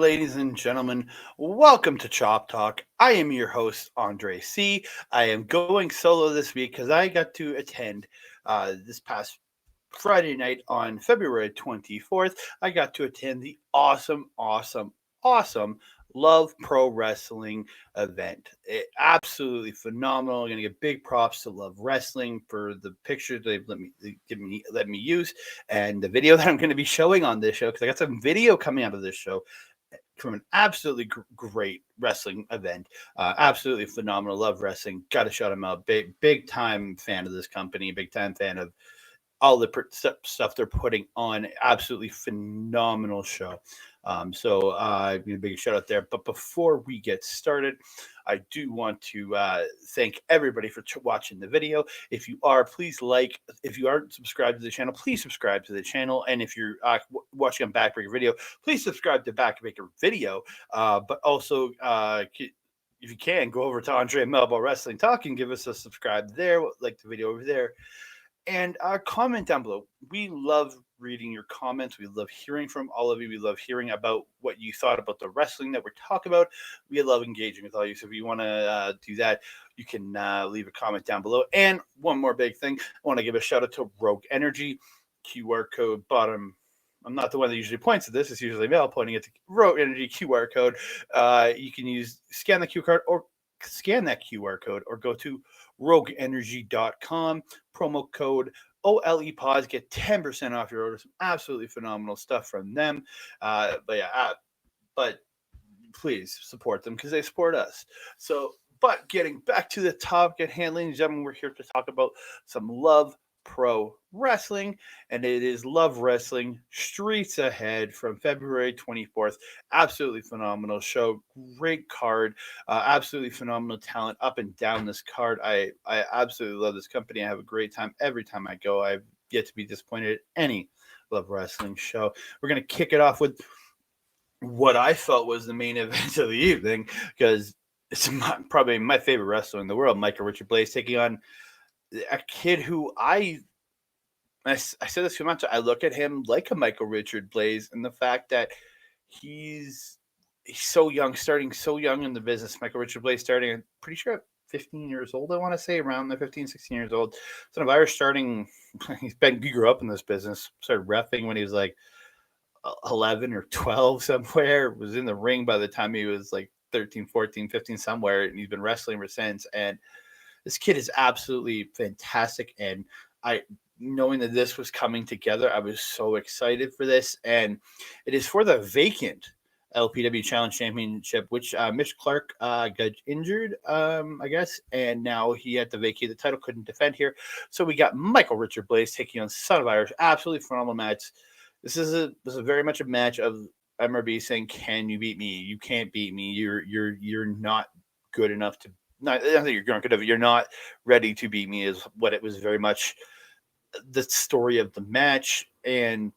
ladies and gentlemen. Welcome to Chop Talk. I am your host, Andre C. I am going solo this week because I got to attend this past Friday night on February 24th. I got to attend the awesome Love Pro Wrestling event. Absolutely phenomenal. I'm gonna give big props to Love Wrestling for the picture they let me use and the video that I'm going to be showing on this show because I got some video coming out of this show from an absolutely great wrestling event. Absolutely phenomenal. Love wrestling. Got to shout them out. Big time fan of this company. Big time fan of all the stuff they're putting on. Absolutely phenomenal show. A big shout out there. But before we get started, I do want to thank everybody for watching the video. If you are, please like. If you aren't subscribed to the channel, please subscribe to the channel. And if you're watching on Backbreaker Video, please subscribe to Backbreaker Video. But also, if you can, go over to Andre and Melball Wrestling Talk and give us a subscribe there, like the video over there. And comment down below. We love reading your comments. We love hearing from all of you. We love hearing about what you thought about the wrestling that we're talking about. We love engaging with all you. So if you want to do that, you can leave a comment down below. And one more big thing, I want to give a shout out to Rogue Energy. QR code bottom. I'm not the one that usually points at this. It's usually Mel pointing at the Rogue Energy QR code. You can scan the QR code or go to rogueenergy.com, promo code OLEPODS, get 10% off your order. Some absolutely phenomenal stuff from them. But please support them because they support us. But getting back to the topic at hand, ladies and gentlemen, we're here to talk about some Love Pro Wrestling, and it is Love Wrestling Streets Ahead from February 24th. Absolutely phenomenal show, great card, absolutely phenomenal talent up and down this card. I absolutely love this company. I have a great time every time I go. I've yet to be disappointed at any Love Wrestling show. We're going to kick it off with what I felt was the main event of the evening because it's probably my favorite wrestler in the world, Michael Richard Blaze, taking on a kid who I said this too much. I look at him like a Michael Richard Blaze, and the fact that he's so young, starting so young in the business. Michael Richard Blaze starting, I'm pretty sure at 15 years old, I want to say, around the 15, 16 years old. Son of Irish starting, he grew up in this business, started reffing when he was like 11 or 12 somewhere, was in the ring by the time he was like 13, 14, 15 somewhere, and he's been wrestling ever since. And this kid is absolutely fantastic, and knowing that this was coming together, I was so excited for this. And it is for the vacant LPW Challenge Championship, which Mitch Clark got injured, I guess, and now he had to vacate the title, couldn't defend here. So we got Michael Richard Blaze taking on Son of Irish. Absolutely phenomenal match. This is very much a match of MRB saying, "Can you beat me? You can't beat me. You're not good enough to." Not that you're going to, you're not ready to beat me, is what it was very much the story of the match. And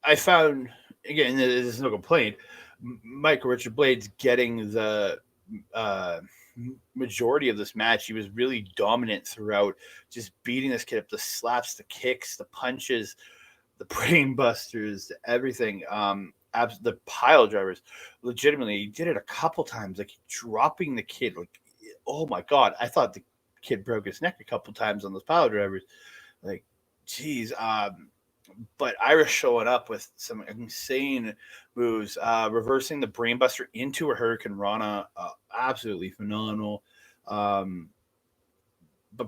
I found, again, there's no complaint, Michael Richard Blaze getting the majority of this match. He was really dominant throughout, just beating this kid up, the slaps, the kicks, the punches, the brain busters, everything. The pile drivers, legitimately, he did it a couple times, like dropping the kid. Like, oh my god, I thought the kid broke his neck a couple times on those pile drivers. Like, geez. But Irish showing up with some insane moves, reversing the brainbuster into a Hurricane Rana, absolutely phenomenal. But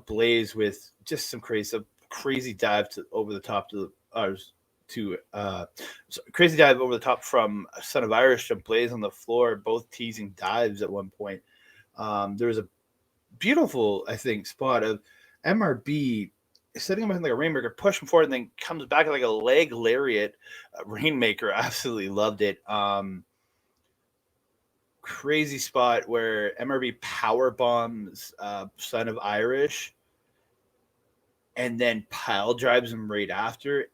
Blaze with just some crazy dive over the top crazy dive over the top from Son of Irish to Blaze on the floor, both teasing dives at one point. There was a beautiful, I think, spot of MRB setting him up like a rainmaker, push him forward, and then comes back like a leg lariat rainmaker. Absolutely loved it. Crazy spot where MRB power bombs Son of Irish and then pile drives him right after.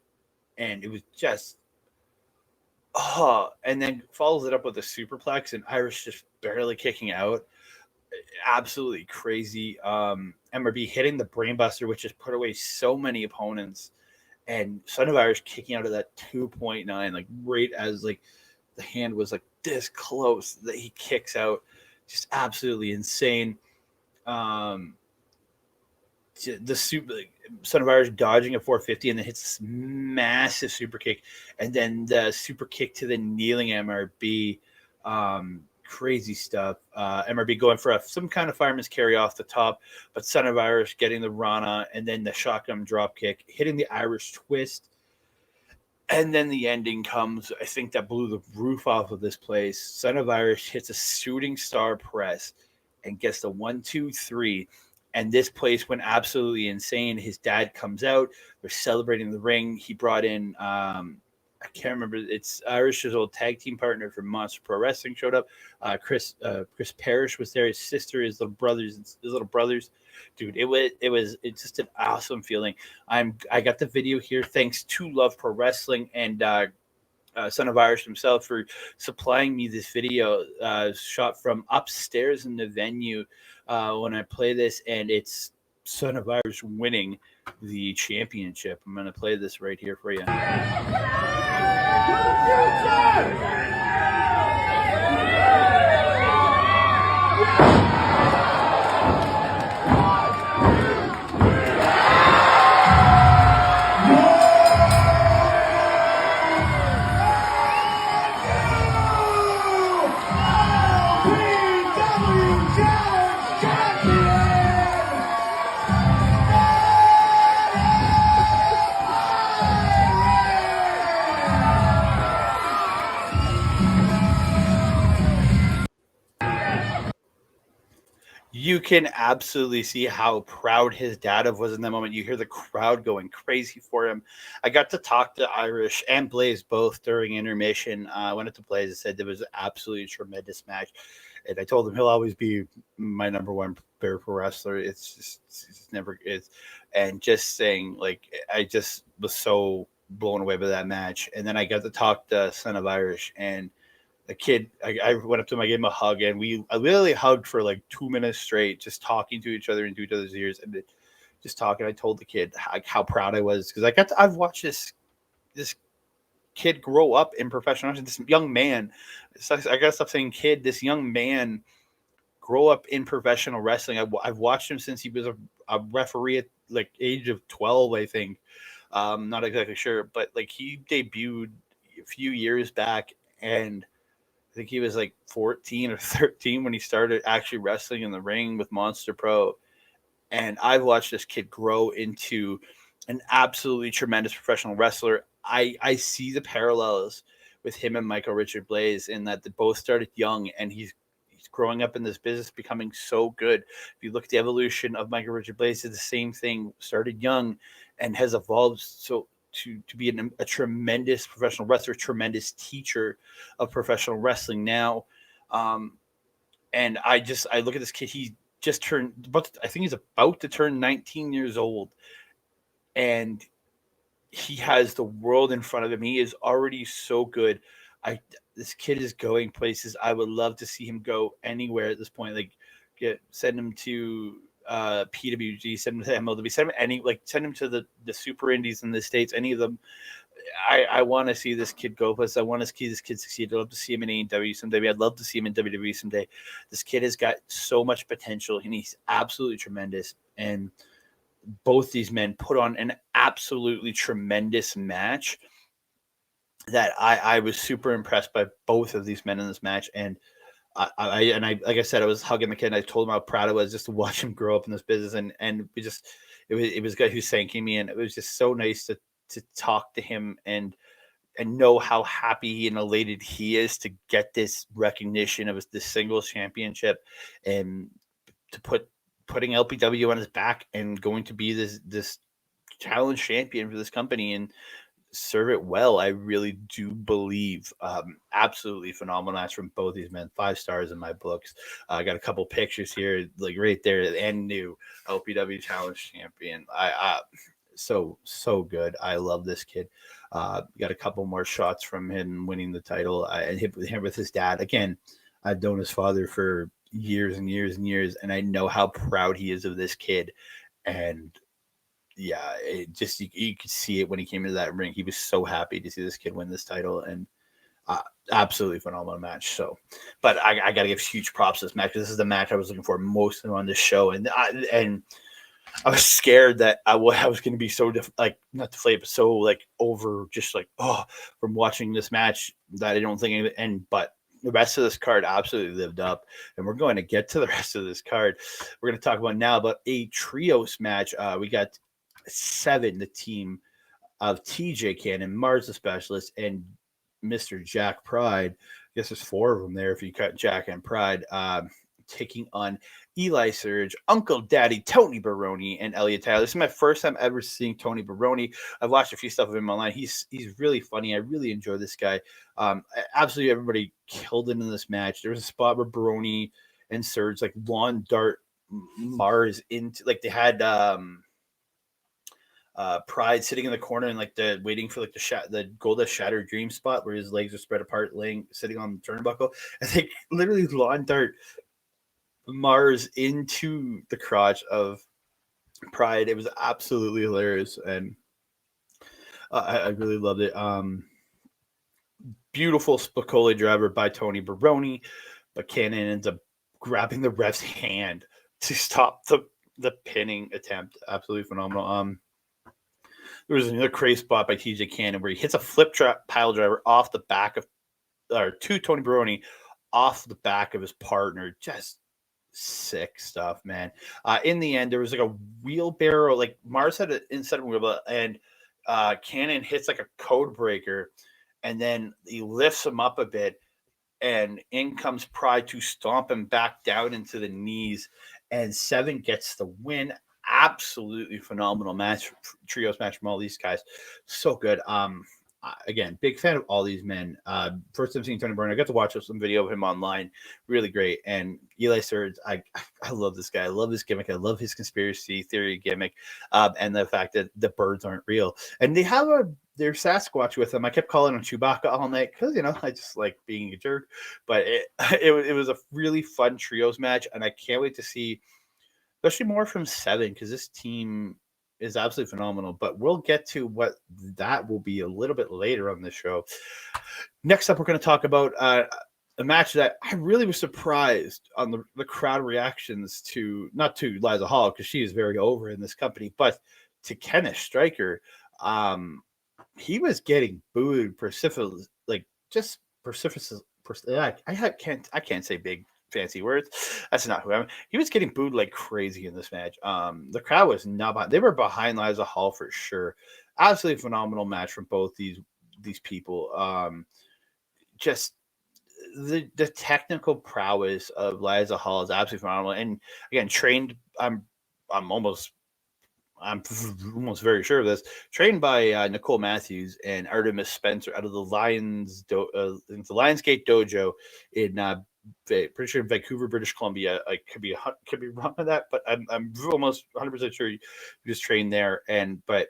And it was just, and then follows it up with a superplex and Irish just barely kicking out. Absolutely crazy. MRB hitting the brainbuster, which just put away so many opponents, and Son of Irish kicking out of that 2.9, like right as like the hand was like this close that he kicks out, just absolutely insane. Um, the super Son of Irish dodging a 450 and then hits this massive super kick, and then the super kick to the kneeling MRB. Crazy stuff. MRB going for some kind of fireman's carry off the top, but Son of Irish getting the Rana, and then the shotgun drop kick, hitting the Irish twist. And then the ending comes. I think that blew the roof off of this place. Son of Irish hits a shooting star press and gets the 1-2-3. And this place went absolutely insane. His dad comes out. They're celebrating the ring. He brought in, I can't remember. It's Irish's old tag team partner from Monster Pro Wrestling showed up. Chris Parrish was there. His sister, his little brothers. Dude, it's just an awesome feeling. I got the video here thanks to Love Pro Wrestling and Son of Irish himself for supplying me this video shot from upstairs in the venue when I play this, and it's Son of Irish winning the championship. I'm going to play this right here for you. You can absolutely see how proud his dad was in that moment. You hear the crowd going crazy for him. I got to talk to Irish and Blaze both during intermission. I went up to Blaze and said it was an absolutely tremendous match. And I told him he'll always be my number one bear pro wrestler. It's never is. And just saying, like, I just was so blown away by that match. And then I got to talk to Son of Irish, and the kid, I went up to him, I gave him a hug, and I literally hugged for like 2 minutes straight, just talking to each other into each other's ears, and just talking. I told the kid how proud I was because I've watched this kid grow up in professional wrestling. This young man, I gotta stop saying kid. This young man grow up in professional wrestling. I've watched him since he was a referee at like age of 12, I think. Not exactly sure, but like he debuted a few years back, and I think he was like 14 or 13 when he started actually wrestling in the ring with Monster Pro. And I've watched this kid grow into an absolutely tremendous professional wrestler. I see the parallels with him and Michael Richard Blaze in that they both started young, and he's growing up in this business, becoming so good. If you look at the evolution of Michael Richard Blaze, it's the same thing. Started young and has evolved so to be a tremendous professional wrestler, tremendous teacher of professional wrestling now. And I look at this kid. He just turned, I think he's about to turn 19 years old, and he has the world in front of him. He is already so good. This kid is going places. I would love to see him go anywhere at this point. Like, send him to PWG, send him to MLW, send him to the super indies in the States, any of them. I want to see this kid go places. I want to see this kid succeed. I'd love to see him in AEW someday. I'd love to see him in WWE someday. This kid has got so much potential, and he's absolutely tremendous. And both these men put on an absolutely tremendous match that I was super impressed by both of these men in this match. And I like I said, I was hugging the kid, and I told him how proud I was just to watch him grow up in this business. And it was a guy who's thanking me, and it was just so nice to talk to him and know how happy and elated he is to get this recognition of this singles championship, and to putting LPW on his back and going to be this challenge champion for this company and serve it well. I really do believe absolutely phenomenal match from both these men. 5 stars in my books. I got a couple pictures here, like right there, and new LPW Challenge champion. So good. I love this kid. Got a couple more shots from him winning the title, and him with his dad. Again, I've known his father for years and years and years, and I know how proud he is of this kid. And yeah, it just you could see it when he came into that ring. He was so happy to see this kid win this title, and Absolutely phenomenal match. So, but I got to give huge props to this match because this is the match I was looking for most on this show, and I was scared that I was going to be so not deflated, but so like over just like from watching this match that I don't think but the rest of this card absolutely lived up, and we're going to get to the rest of this card. We're going to talk about now about a trios match. We got 7, the team of TJ Cannon, Mars the Specialist, and Mr. Jack Pride. I guess there's 4 of them there if you cut Jack and Pride, taking on Eli Surge, Uncle Daddy, Tony Baroni, and Elliot Tyler. This is my first time ever seeing Tony Baroni. I've watched a few stuff of him online. He's really funny. I really enjoy this guy. Absolutely everybody killed it in this match. There was a spot where Baroni and Surge like lawn dart Mars into, like, they had Pride sitting in the corner and like waiting for like the Goldust Shattered Dream spot where his legs are spread apart, sitting on the turnbuckle. And they literally lawn dart Mars into the crotch of Pride. It was absolutely hilarious, and I really loved it. Beautiful Spicoli driver by Tony Baroni, but Cannon ends up grabbing the ref's hand to stop the pinning attempt. Absolutely phenomenal. There was another crazy spot by TJ Cannon where he hits a flip trap pile driver off the back to Tony Baroni off the back of his partner. Just sick stuff, man. In the end, there was like a wheelbarrow, like Mars had an inside wheelbarrow, and Cannon hits like a code breaker, and then he lifts him up a bit, and in comes Pride to stomp him back down into the knees, and 7 gets the win. Absolutely phenomenal match, trios match from all these guys. So good. Again, big fan of all these men. First time seeing Tony Baroni, I got to watch some video of him online. Really great. And Eli Surge, I love this guy. I love his gimmick. I love his conspiracy theory gimmick, and the fact that the birds aren't real. And they have their Sasquatch with them. I kept calling him Chewbacca all night because I just like being a jerk. But it was a really fun trios match, and I can't wait to see, especially more from 7, because this team is absolutely phenomenal. But we'll get to what that will be a little bit later on this show. Next up, we're going to talk about a match that I really was surprised on the crowd reactions to, not to Liza Hall, because she is very over in this company, but to Kenneth Stryker. He was getting booed precipitously, like just precipitously. I can't say big fancy words. That's not who I am. He was getting booed like crazy in this match. The crowd was not behind. They were behind Liza Hall for sure. Absolutely phenomenal match from both these people. Just the technical prowess of Liza Hall is absolutely phenomenal. And again, trained. I'm almost very sure of this. Trained by Nicole Matthews and Artemis Spencer out of the Lionsgate Dojo in pretty sure in Vancouver, British Columbia. I could be wrong on that, but I'm almost 100% sure you just trained there. But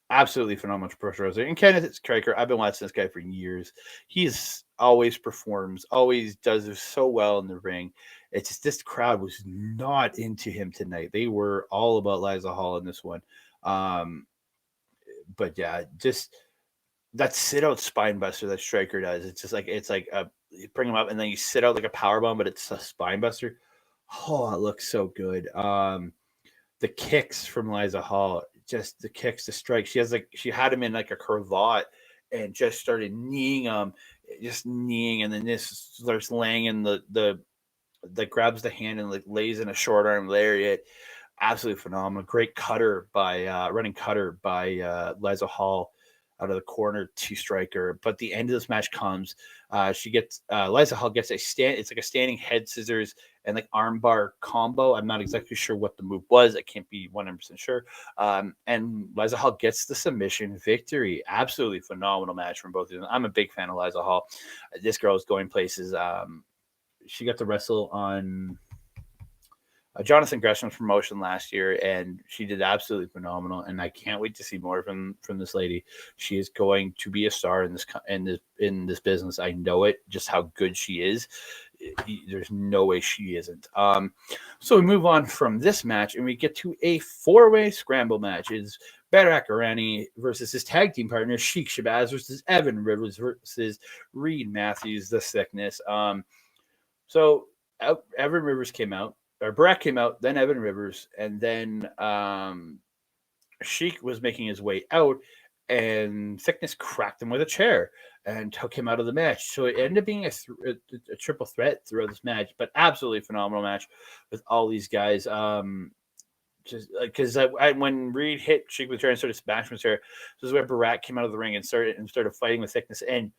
absolutely phenomenal professional wrestler. And Kenneth Stryker, I've been watching this guy for years. He's always performs, always does so well in the ring. It's just this crowd was not into him tonight. They were all about Liza Hall in this one. But yeah, just that sit out spine buster that Stryker does. It's like you bring him up and then you sit out like a power bomb, but it's a spine buster. Oh, it looks so good. The kicks from Liza Hall, just the kicks, the strikes. She had him in like a cravat and just started kneeing him, and then this starts laying in the grabs the hand and like lays in a short arm lariat. Absolutely phenomenal. Great running cutter by Liza Hall out of the corner to Stryker. But the end of this match comes. Liza Hall gets it's like a standing head scissors and like armbar combo. I'm not exactly sure what the move was. I can't be 100% sure. And Liza Hall gets the submission victory. Absolutely phenomenal match from both of them. I'm a big fan of Liza Hall. This girl is going places. She got to wrestle on Jonathan Gresham's promotion last year, and she did absolutely phenomenal. And I can't wait to see more from this lady. She is going to be a star in this business. I know it. Just how good she is. there's no way she isn't. So we move on from this match and we get to a 4-way scramble match. It's Barak Arani versus his tag team partner Sheik Shabazz versus Evan Rivers versus Reed Matthews, the Sickness. So Evan Rivers came out, or Barak came out, then Evan Rivers, and then Sheik was making his way out, and Sickness cracked him with a chair and took him out of the match. So it ended up being a triple threat throughout this match, but absolutely phenomenal match with all these guys. Just because when Reed hit Sheik with the chair and started smashing with the chair, this is where Barak came out of the ring and started fighting with Sickness, and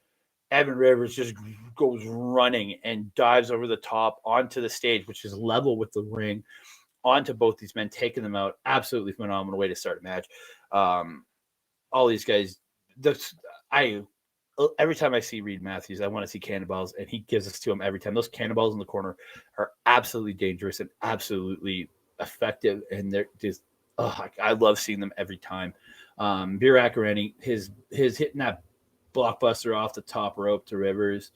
Evan Rivers just goes running and dives over the top onto the stage, which is level with the ring, onto both these men, taking them out. Absolutely phenomenal way to start a match. All these guys, every time I see Reed Matthews, I want to see cannonballs, and he gives us to him every time. Those cannonballs in the corner are absolutely dangerous and absolutely effective, and they're just, I love seeing them every time. Barak Arani, his hitting that blockbuster off the top rope to Rivers,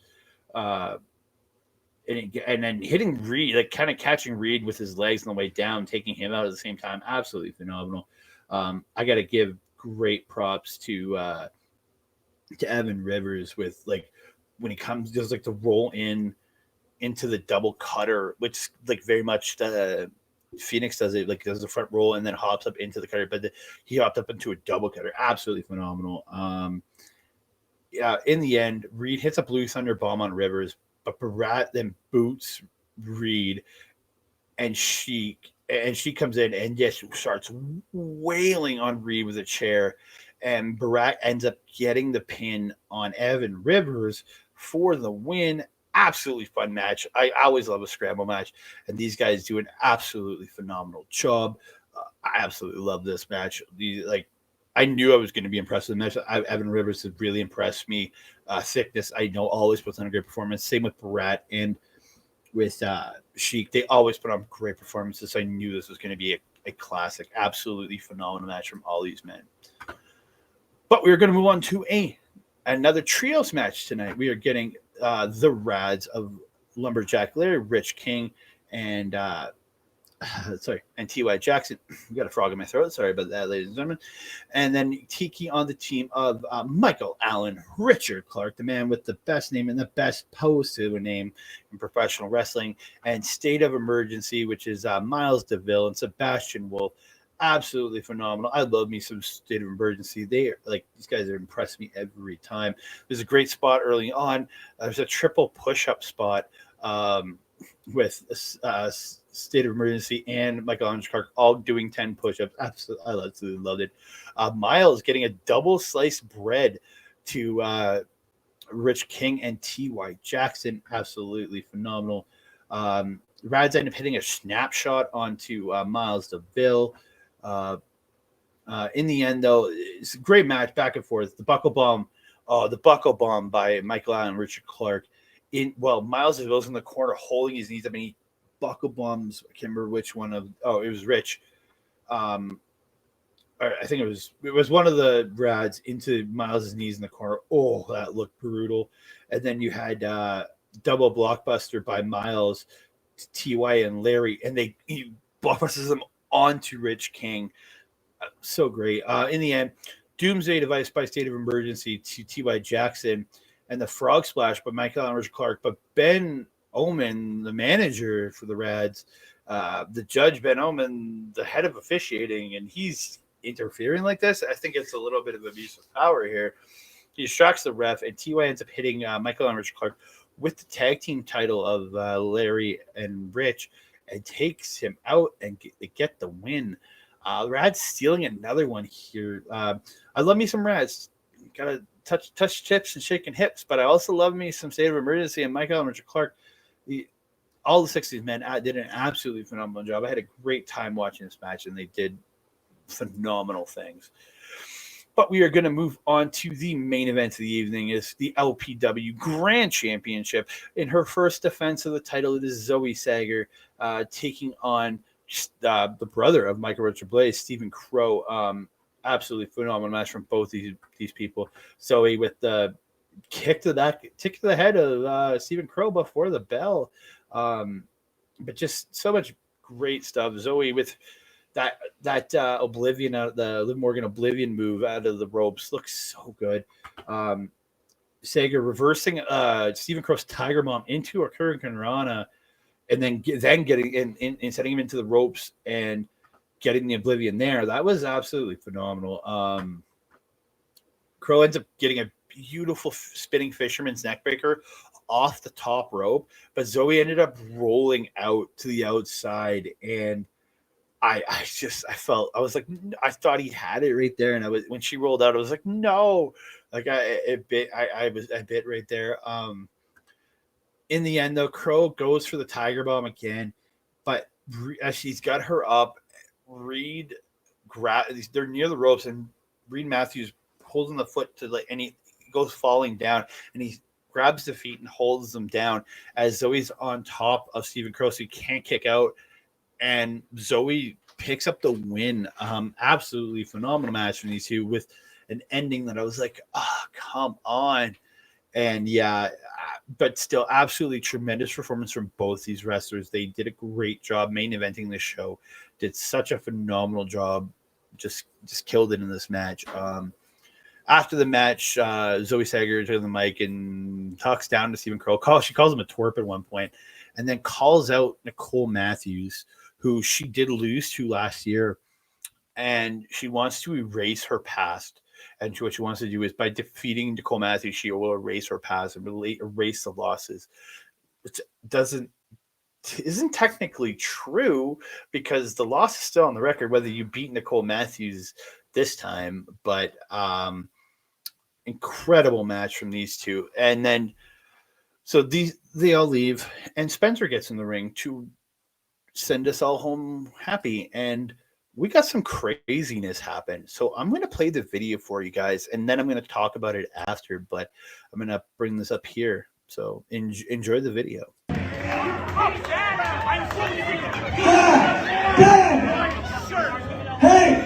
and then hitting Reed, like kind of catching Reed with his legs on the way down, taking him out at the same time. Absolutely phenomenal. I got to give great props to Evan Rivers with, like, when he does like the roll into the double cutter, which like very much Phoenix does it, like does the front roll and then hops up into the cutter, but he hopped up into a double cutter. Absolutely phenomenal. In the end, Reed hits a Blue Thunder bomb on Rivers, but Barat then boots Reed, and she comes in and just starts wailing on Reed with a chair, and Barat ends up getting the pin on Evan Rivers for the win. Absolutely fun match. I always love a scramble match, and these guys do an absolutely phenomenal job. I absolutely love this match. I knew I was going to be impressed with the match. Evan Rivers has really impressed me. Sickness, I know, always puts on a great performance. Same with Barat and with Sheik. They always put on great performances. So I knew this was going to be a classic, absolutely phenomenal match from all these men. But we're going to move on to another trios match tonight. We are getting the Rads of Lumberjack Larry, Rich King, and T.Y. Jackson. We got a frog in my throat. Sorry about that, ladies and gentlemen. And then Tiki on the team of Michael Allen, Richard Clark, the man with the best name and the best pose to a name in professional wrestling, and State of Emergency, which is Miles DeVille and Sebastian Wolf. Absolutely phenomenal. I love me some State of Emergency. These guys have impressed me every time. There's a great spot early on. There's a triple push-up spot with State of Emergency and Michael Allen Clark all doing 10 push-ups. I absolutely loved it. Miles getting a double sliced bread to Rich King and T.Y. Jackson. Absolutely phenomenal. Rads end up hitting a snapshot onto Miles DeVille. In the end, though, it's a great match, back and forth. The buckle bomb by Michael Allen and Richard Clark. Miles DeVille's in the corner holding his knees. I mean, he buckle bombs. I can't remember which one of. Oh, it was Rich. I think it was one of the Rads into Miles's knees in the corner. Oh, that looked brutal. And then you had double blockbuster by Miles, Ty and Larry, and he blockbusters them onto Rich King. So great. In the end, Doomsday Device by State of Emergency to T.Y. Jackson, and the Frog Splash by Michael Allen and Richard Clark. But Ben Oman, the manager for the Rads, the judge Ben Oman, the head of officiating, and he's interfering like this. I think it's a little bit of abuse of power here. He distracts the ref, and T.Y. ends up hitting Michael Allen and Richard Clark with the tag team title of Larry and Rich, and takes him out, and they get the win. Rads stealing another one here. I love me some Rads. Gotta touch chips and shaking hips, but I also love me some State of Emergency and Michael and Richard Clark. All the 60s men did an absolutely phenomenal job. I had a great time watching this match, and they did phenomenal things. But we are going to move on to the main event of the evening. Is the LPW Grand Championship. In her first defense of the title, it is Zoe Sager taking on the brother of Michael Richard Blaze, Stephen Crow. Absolutely phenomenal match from both these people. Zoe with the kick to the head of Stephen Crow before the bell. But just so much great stuff. Zoe with that Oblivion the Liv Morgan Oblivion move out of the ropes looks so good. Sager reversing Stephen Crow's Tiger Bomb into a Hurricane Rana, and then getting in setting him into the ropes and getting the Oblivion there. That was absolutely phenomenal. Crow ends up getting a beautiful spinning fisherman's neckbreaker off the top rope, but Zoe ended up rolling out to the outside, and I thought he had it right there, and when she rolled out, I was like, no, like I bit right there. In the end, though, Crow goes for the Tiger Bomb again, but as she's got her up, they're near the ropes, and Reed Matthews holding the foot and he goes falling down, and he grabs the feet and holds them down as Zoe's on top of Stephen Crow, so he can't kick out. And Zoe picks up the win. Absolutely phenomenal match from these two with an ending that I was like, come on. And yeah, but still absolutely tremendous performance from both these wrestlers. They did a great job main eventing the show, did such a phenomenal job, just killed it in this match. After the match, Zoe Sager took the mic and talks down to Stephen Crow. She calls him a twerp at one point, and then calls out Nicole Matthews, who she did lose to last year, and she wants to erase her past. And what she wants to do is, by defeating Nicole Matthews, she will erase her past and really erase the losses. Which isn't technically true, because the loss is still on the record, whether you beat Nicole Matthews this time. But incredible match from these two. And then so they all leave, and Spencer gets in the ring to send us all home happy. And we got some craziness happen. So I'm going to play the video for you guys, and then I'm going to talk about it after, but I'm going to bring this up here. So enjoy the video. Hey!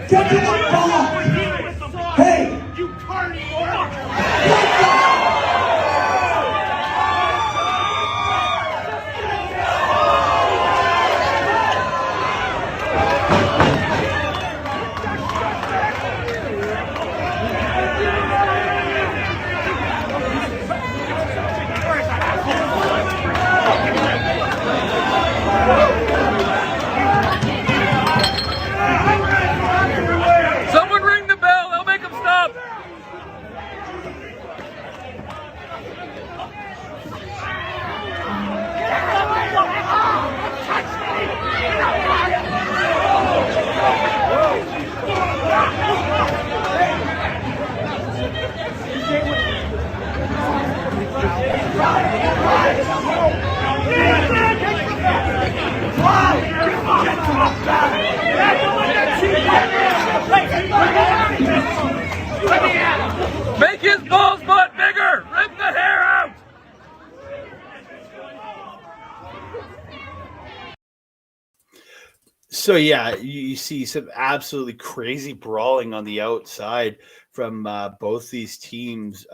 Get to the box! Hey! You carny Make his balls butt bigger! Rip the hair out! So yeah, you see some absolutely crazy brawling on the outside from both these teams.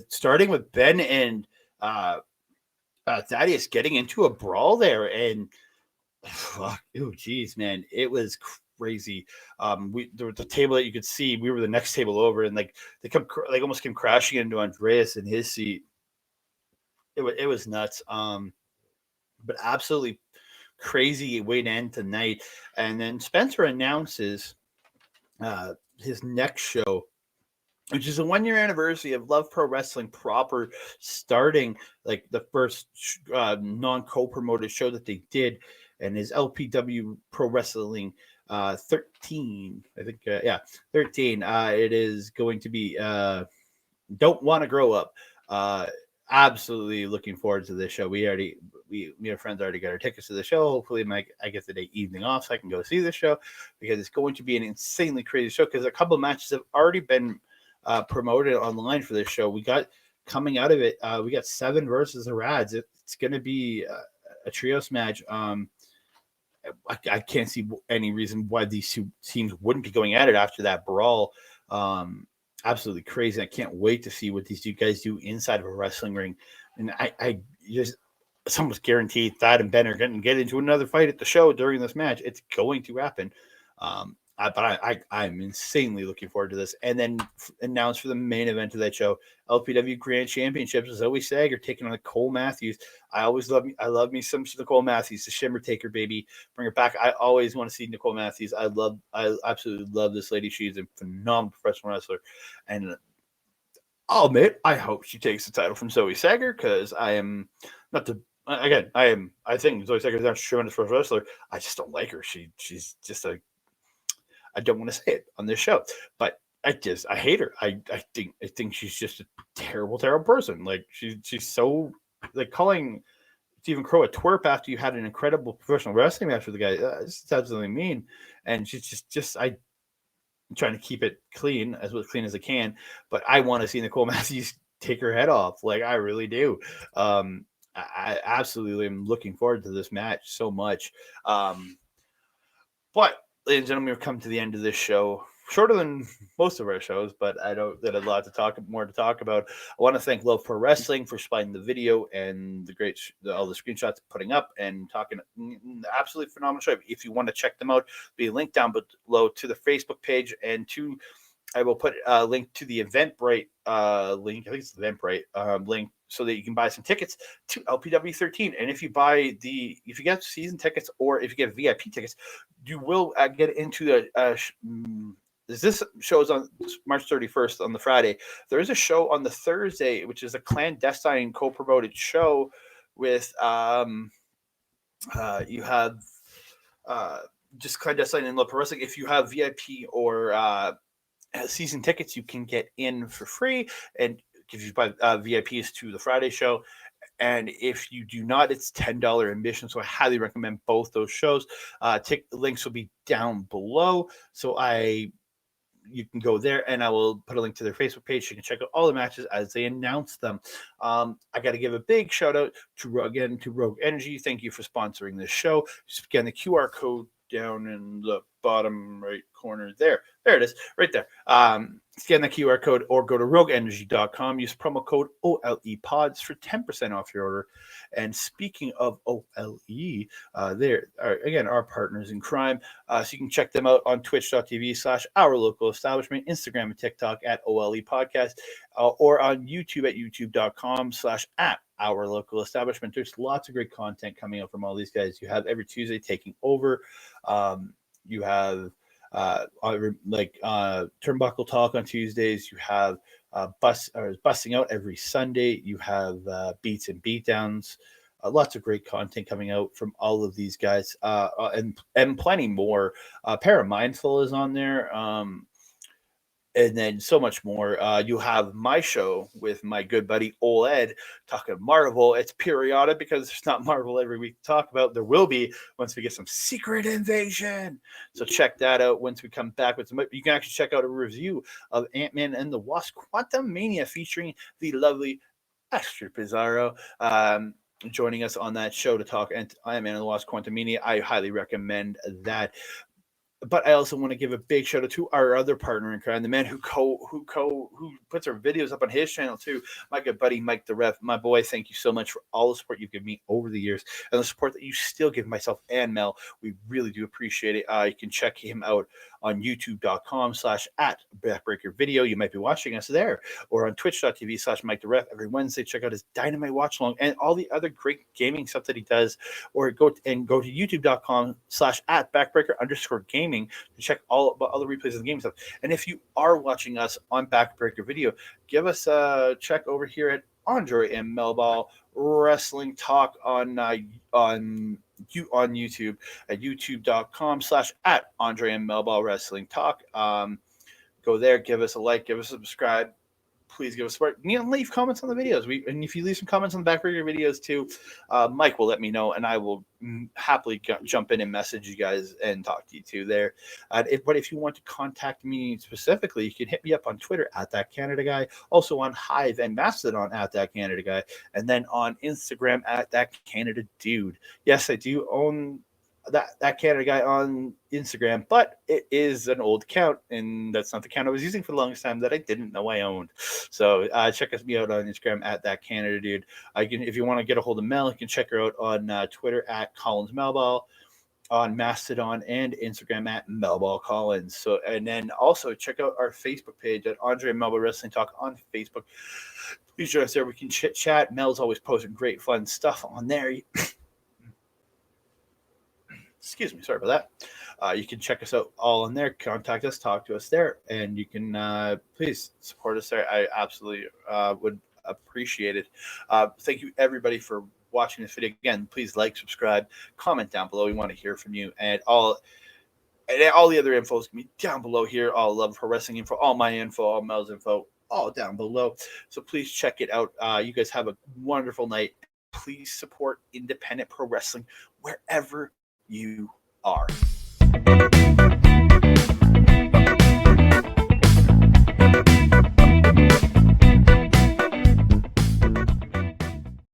Starting with Ben and Thaddeus getting into a brawl there, and geez, man, it was crazy. There was the table that you could see. We were the next table over, and like they almost came crashing into Andreas in his seat. It was nuts. But absolutely crazy way to end tonight. And then Spencer announces his next show, which is a 1-year anniversary of Love Pro Wrestling proper, starting like the first non-co-promoted show that they did, and his LPW Pro Wrestling 13, I think, 13. It is going to be Don't Want to Grow Up. Absolutely looking forward to this show. Me and our friends already got our tickets to the show. Hopefully I get the day evening off so I can go see the show, because it's going to be an insanely crazy show, because a couple of matches have already been promoted online for this show. We got coming out of it, we got 7 versus the Rads. It's going to be a trios match. I can't see any reason why these two teams wouldn't be going at it after that brawl. Absolutely crazy. I can't wait to see what these two guys do inside of a wrestling ring. And I just it's almost guaranteed Thad and Ben are going to get into another fight at the show during this match. It's going to happen. I'm insanely looking forward to this. And then announced for the main event of that show, LPW Grand Championships, Zoe Sager taking on Nicole Matthews. I love me some Nicole Matthews, the Shimmer Taker, baby. Bring her back. I always want to see Nicole Matthews. I absolutely love this lady. She's a phenomenal professional wrestler. And I'll admit, I hope she takes the title from Zoe Sager, because I am not the again, I think Zoe Sager is not a tremendous wrestler. I just don't like her. She's just I don't want to say it on this show, but I hate her. I think she's just a terrible person. Like she's so like calling Stephen Crow a twerp after you had an incredible professional wrestling match with the guy. It's absolutely mean, and she's just I'm trying to keep it clean as I can, but I want to see Nicole Matthews take her head off. Like I really do. I absolutely am looking forward to this match so much. But ladies and gentlemen, we've come to the end of this show. Shorter than most of our shows, but I know that a lot to talk about. I want to thank Love Pro Wrestling for supplying the video and all the screenshots putting up and talking. Absolutely phenomenal show. If you want to check them out, be linked down below to the Facebook page and I will put a link to the Eventbrite link. I think it's the Eventbrite link, so that you can buy some tickets to LPW 13. And if you get season tickets or if you get VIP tickets, you will get into the. This show is on March 31st on the Friday. There is a show on the Thursday, which is a clandestine co-promoted show with you have just clandestine and Love Pro Wrestling. If you have VIP or season tickets, you can get in for free and give you VIPs to the Friday show. And if you do not, it's $10 admission. So I highly recommend both those shows. Links will be down below. So you can go there, and I will put a link to their Facebook page. You can check out all the matches as they announce them. I got to give a big shout out to Rogue Energy. Thank you for sponsoring this show. Just scan the QR code down in the bottom right corner there. There it is, right there. Scan the QR code or go to rogueenergy.com. Use promo code OLEPODS for 10% off your order. And speaking of OLE, there are, again, our partners in crime. So you can check them out on twitch.tv/OurLocalEstablishment, Instagram and TikTok at OLE Podcast, or on YouTube at youtube.com/@OurLocalEstablishment. There's lots of great content coming out from all these guys. You have every Tuesday taking over. You have Turnbuckle Talk on Tuesdays. You have Busting Out every Sunday. You have Beats and Beatdowns. Lots of great content coming out from all of these guys, and plenty more. Paramindful is on there. And then so much more. You have my show with my good buddy Ol Ed talking Marvel. It's periodic because there's not Marvel every week to talk about. There will be once we get some Secret Invasion. So check that out once we come back with some. You can actually check out a review of Ant-Man and the Wasp: Quantumania featuring the lovely Astrid Pizarro. Joining us on that show to talk Ant-Man and the Wasp: Quantumania. I highly recommend that. But I also want to give a big shout out to our other partner in crime, the man who puts our videos up on his channel too, my good buddy Mike the Ref. My boy, thank you so much for all the support you've given me over the years and the support that you still give myself and Mel. We really do appreciate it. You can check him out on youtube.com/@backbreakervideo. You might be watching us there, or on twitch.tv/Mike the Ref every Wednesday. Check out his Dynamite Watch Along and all the other great gaming stuff that he does, or go to youtube.com/@backbreaker_gaming to check all about other replays of the game stuff. And if you are watching us on Backbreaker Video, give us a check over here at Andre and Melball Wrestling Talk on YouTube at youtube.com/@Andre and Melball Wrestling Talk. Go there, give us a like, give us a subscribe. Please give us support. Leave comments on the videos. And if you leave some comments on the Backbreaker videos too, Mike will let me know, and I will happily jump in and message you guys and talk to you too there. But if you want to contact me specifically, you can hit me up on Twitter @ThatCanadaGuy, also on Hive and Mastodon @ThatCanadaGuy, and then on Instagram @ThatCanadaDude. Yes, I do own that Canada guy on Instagram, but it is an old account, and that's not the account I was using for the longest time that I didn't know I owned. So check me out on Instagram at that Canada dude. If you want to get a hold of Mel, you can check her out on Twitter at Collins Melball, on Mastodon and Instagram at Melball Collins. So, and then also check out our Facebook page at Andre Melball Wrestling Talk on Facebook. Please join us there. We can chit chat. Mel's always posting great fun stuff on there. Excuse me, sorry about that. You can check us out all in there. Contact us, talk to us there, and you can please support us there. I absolutely would appreciate it. Thank you everybody for watching this video. Again, please like, subscribe, comment down below. We want to hear from you, and all the other info is gonna be down below here. All Love Pro Wrestling info, all my info, all Mel's info, all down below. So please check it out. You guys have a wonderful night. Please support independent pro wrestling wherever you are.